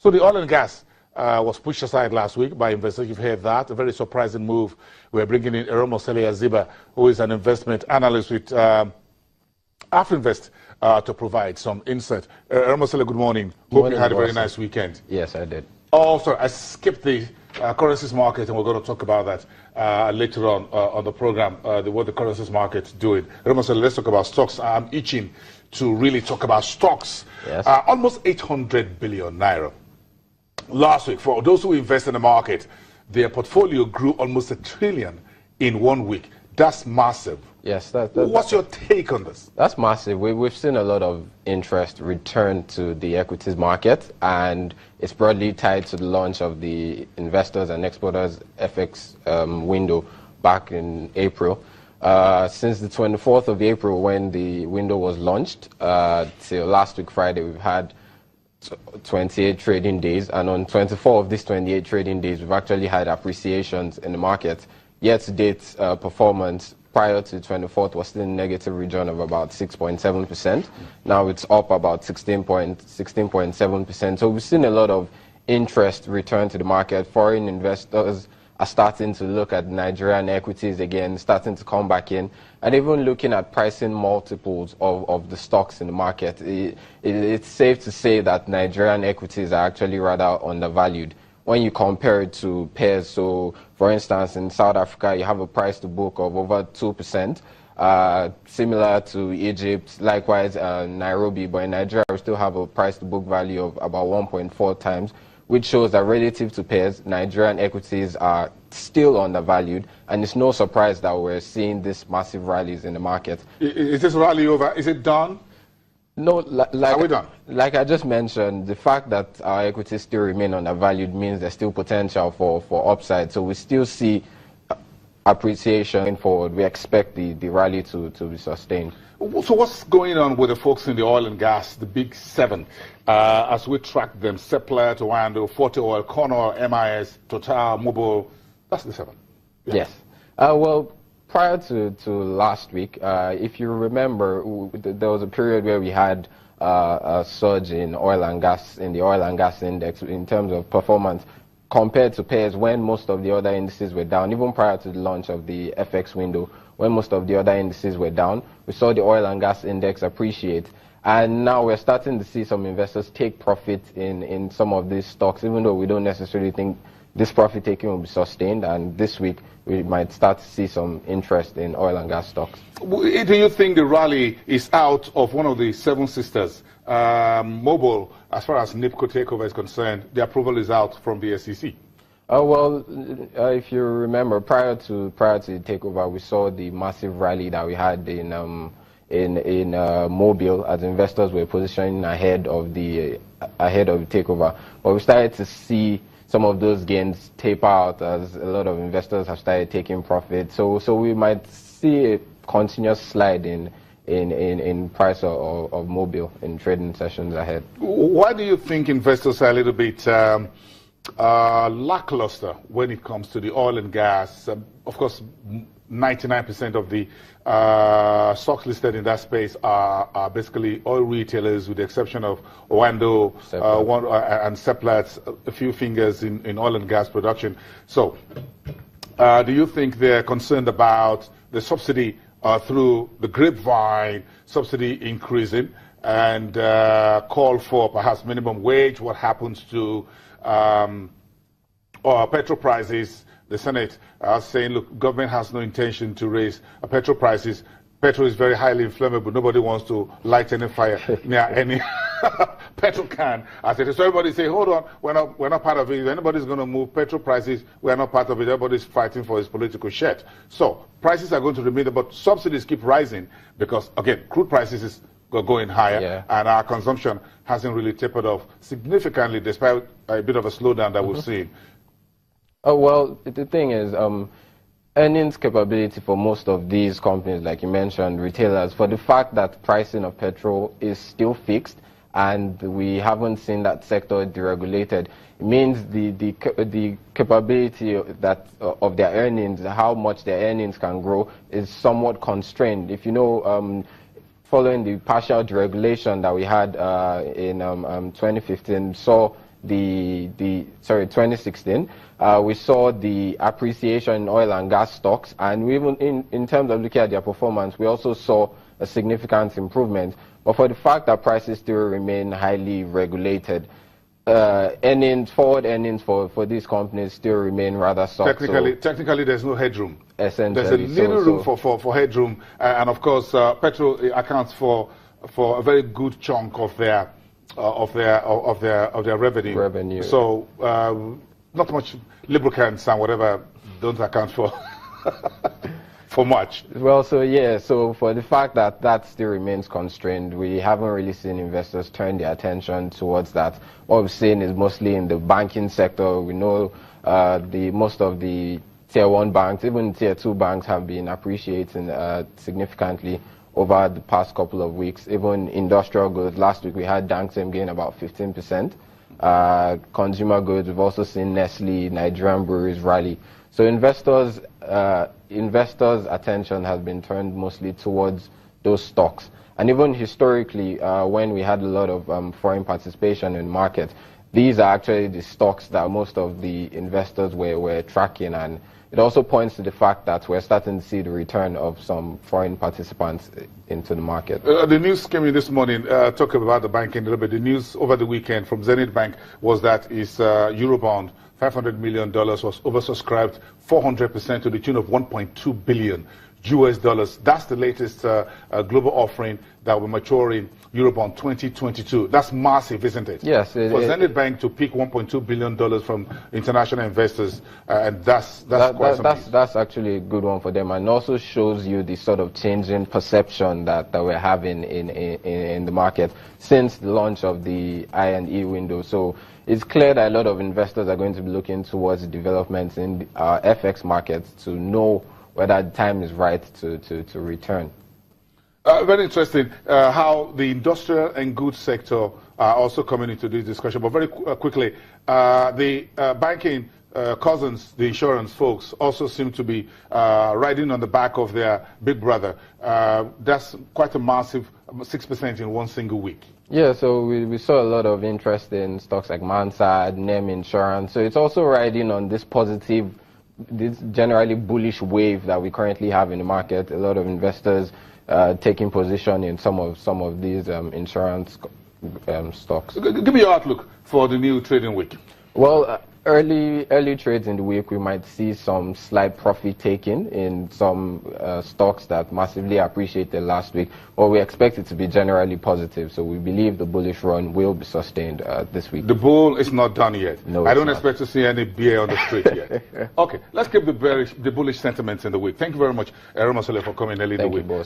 So the oil and gas was pushed aside last week by investors. You've heard that. A very surprising move. We're bringing in Eronmosele Aziba, who is an investment analyst with Afrinvest, to provide some insight. Eronmosele, good morning. Hope you had a very nice weekend. Yes, I did. Also, I skipped the currencies market, and we're going to talk about that later on the program, what the currencies market is doing. Eronmosele, let's talk about stocks. I'm itching to really talk about stocks. Yes. Almost 800 billion naira. Last week, for those who invest in the market, their portfolio grew almost $1 trillion in 1 week. That's massive. Yes. What's your take on this? That's massive. We've seen a lot of interest return to the equities market, and it's broadly tied to the launch of the investors and exporters FX window back in April. Since the 24th of April, when the window was launched, till last week Friday, we've had 28 trading days, and on 24 of these 28 trading days, we've actually had appreciations in the market. Year-to-date performance prior to 24th was still in negative region of about 6.7%. Now it's up about 16.7%. So we've seen a lot of interest return to the market. Foreign investors are starting to look at Nigerian equities again, starting to come back in, and even looking at pricing multiples of the stocks in the market. It's safe to say that Nigerian equities are actually rather undervalued when you compare it to peers. So, for instance, in South Africa, you have a price to book of over 2%, similar to Egypt, likewise Nairobi, but in Nigeria, we still have a price to book value of about 1.4 times, which shows that relative to peers, Nigerian equities are still undervalued, and it's no surprise that we're seeing these massive rallies in the market. Is this rally over? Is it done? No, Are we done? Like I just mentioned, the fact that our equities still remain undervalued means there's still potential for upside. So we still see appreciation going forward. We expect the rally to be sustained. So what's going on with the folks in the oil and gas, the big seven, as we track them? Seplat, Wando, Forte Oil, Cornell, MIS, Total, Mobil. That's the seven. Yeah. Yes. Well, prior to last week, if you remember, there was a period where we had a surge in oil and gas, in the oil and gas index in terms of performance compared to peers when most of the other indices were down. Even prior to the launch of the FX window, when most of the other indices were down, we saw the oil and gas index appreciate. And now we're starting to see some investors take profit in some of these stocks, even though we don't necessarily think this profit taking will be sustained. And this week, we might start to see some interest in oil and gas stocks. Do you think the rally is out of one of the seven sisters? Mobil, as far as NIPCO takeover is concerned, the approval is out from the SEC. Well, if you remember, prior to the takeover, we saw the massive rally that we had in Mobil as investors were positioning ahead of the takeover. But we started to see some of those gains taper out as a lot of investors have started taking profit. So we might see a continuous slide in price of Mobil in trading sessions ahead. Why do you think investors are a little bit lackluster when it comes to the oil and gas? Of course, 99% of the stocks listed in that space are basically oil retailers, with the exception of Wando and Seplat, a few fingers in oil and gas production. So, do you think they're concerned about the subsidy through the grapevine, subsidy increasing, and call for perhaps minimum wage? What happens to petrol prices? The Senate are saying, look, government has no intention to raise petrol prices. Petrol is very highly inflammable. Nobody wants to light any fire near any petrol can. So everybody say, hold on, we're not part of it. If anybody's going to move petrol prices, we're not part of it. Everybody's fighting for his political shirt. So prices are going to remain, but subsidies keep rising because, again, crude prices is going higher, and our consumption hasn't really tapered off significantly despite a bit of a slowdown that we've seen. Oh, well, the thing is, earnings capability for most of these companies, like you mentioned, retailers, for the fact that pricing of petrol is still fixed and we haven't seen that sector deregulated, it means the capability of their earnings, how much their earnings can grow, is somewhat constrained. If you know, following the partial deregulation that we had in 2015, saw 2016, we saw the appreciation in oil and gas stocks, and we even in terms of looking at their performance, we also saw a significant improvement. But for the fact that prices still remain highly regulated, forward earnings for these companies still remain rather soft. Technically, there's no headroom. Essentially, there's a little room for headroom, and of course, petrol accounts for a very good chunk of their revenue. So not much lubricants and whatever don't account for for much. Well, so for the fact that that still remains constrained, we haven't really seen investors turn their attention towards that. What we've seen is mostly in the banking sector. We know most of the Tier 1 banks, even Tier 2 banks, have been appreciating significantly over the past couple of weeks. Even industrial goods, last week we had Danksem gain about 15%. Consumer goods, we've also seen Nestle, Nigerian breweries rally. So investors' attention has been turned mostly towards those stocks. And even historically, when we had a lot of foreign participation in the market, these are actually the stocks that most of the investors were tracking. And it also points to the fact that we're starting to see the return of some foreign participants into the market. The news came in this morning, talking about the banking a little bit. The news over the weekend from Zenith Bank was that its Eurobond, $500 million, was oversubscribed 400% to the tune of $1.2 billion. That's the latest global offering that will mature in Eurobond 2022. That's massive, isn't it? Yes. For Zenith Bank to pick $1.2 billion from international investors, and that's actually a good one for them, and also shows you the sort of changing perception that we're having in the market since the launch of the I&E window. So it's clear that a lot of investors are going to be looking towards developments in FX markets to know whether the time is right to return. Very interesting how the industrial and goods sector are also coming into this discussion. But very quickly, the banking cousins, the insurance folks, also seem to be riding on the back of their big brother. That's quite a massive 6% in one single week. Yeah, so we saw a lot of interest in stocks like Mansard, NEM Insurance. So it's also riding on this positive, this generally bullish wave that we currently have in the market. A lot of investors taking position in some of these insurance stocks. Give me your outlook for the new trading week. Well, early trades in the week, we might see some slight profit taking in some stocks that massively appreciated last week, but we expect it to be generally positive. So we believe the bullish run will be sustained this week. The bull is not done yet. No, I don't expect to see any beer on the street yet. Okay, let's keep the bullish sentiments in the week. Thank you very much, Eronmosele, for coming early in the week.